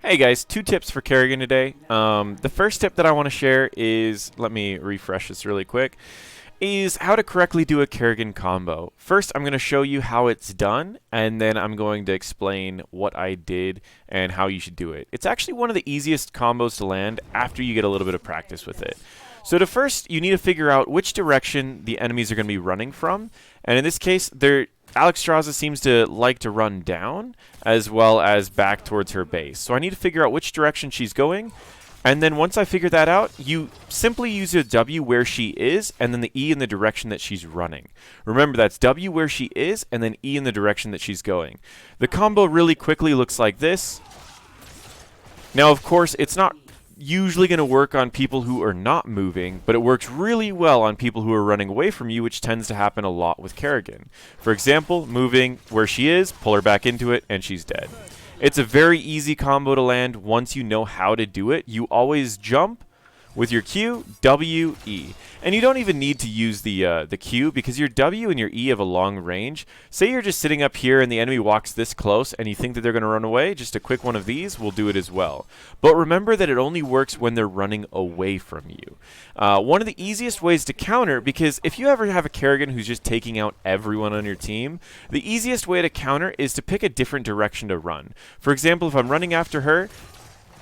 Hey guys, two tips for Kerrigan today. The first tip that I want to share is, let me refresh this really quick, is how to correctly do a Kerrigan combo. First, I'm going to show you how it's done, and then I'm going to explain what I did and how you should do it. It's actually one of the easiest combos to land after you get a little bit of practice with it. So to first, you need to figure out which direction the enemies are going to be running from, and in this case, Alexstrasza seems to like to run down as well as back towards her base. So I need to figure out which direction she's going. And then once I figure that out, you simply use a W where she is and then the E in the direction that she's running. Remember, that's W where she is and then E in the direction that she's going. The combo really quickly looks like this. Now, of course, it's not usually going to work on people who are not moving, but it works really well on people who are running away from you, which tends to happen a lot with Kerrigan. For example, moving where she is, pull her back into it, and she's dead. It's a very easy combo to land once you know how to do it. You always jump with your Q, W, E. And you don't even need to use the Q because your W and your E have a long range. Say you're just sitting up here and the enemy walks this close and you think that they're going to run away, just a quick one of these will do it as well. But remember that it only works when they're running away from you. One of the easiest ways to counter, because if you ever have a Kerrigan who's just taking out everyone on your team, the easiest way to counter is to pick a different direction to run. For example, if I'm running after her,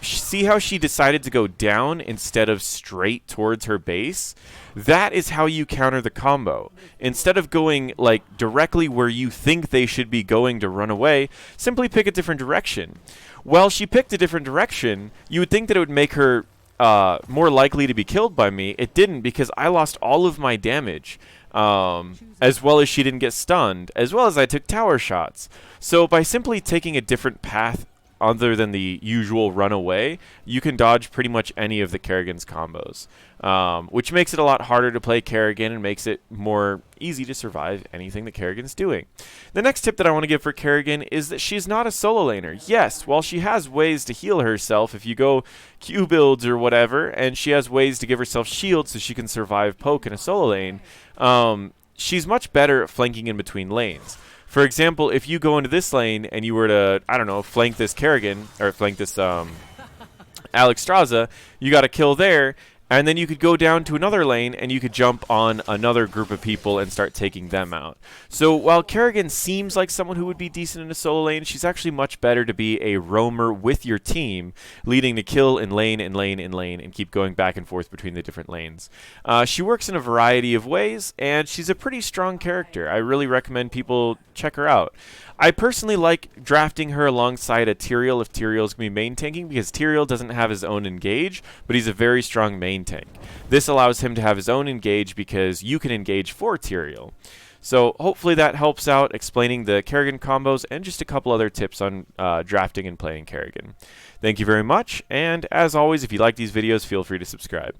see how she decided to go down instead of straight towards her base? That is how you counter the combo. Instead of going like directly where you think they should be going to run away, simply pick a different direction. Well, she picked a different direction. You would think that it would make her more likely to be killed by me. It didn't, because I lost all of my damage. As well as she didn't get stunned, as well as I took tower shots. So by simply taking a different path other than the usual runaway, you can dodge pretty much any of the Kerrigan's combos, which makes it a lot harder to play Kerrigan and makes it more easy to survive anything that Kerrigan's doing. The next tip that I want to give for Kerrigan is that she's not a solo laner. Yes, while she has ways to heal herself if you go Q builds or whatever, and she has ways to give herself shields so she can survive poke in a solo lane, she's much better at flanking in between lanes. For example, if you go into this lane and you were to, I don't know, flank this Kerrigan, or flank this Alexstrasza, you got a kill there, and then you could go down to another lane and you could jump on another group of people and start taking them out. So while Kerrigan seems like someone who would be decent in a solo lane, she's actually much better to be a roamer with your team, leading to kill in lane and lane and lane and keep going back and forth between the different lanes. She works in a variety of ways, and she's a pretty strong character. I really recommend people check her out. I personally like drafting her alongside a Tyrael if Tyrael's going to be main tanking, because Tyrael doesn't have his own engage, but he's a very strong main tank. This allows him to have his own engage because you can engage for Tyrael. So hopefully that helps out explaining the Kerrigan combos and just a couple other tips on drafting and playing Kerrigan. Thank you very much, and as always, if you like these videos, feel free to subscribe.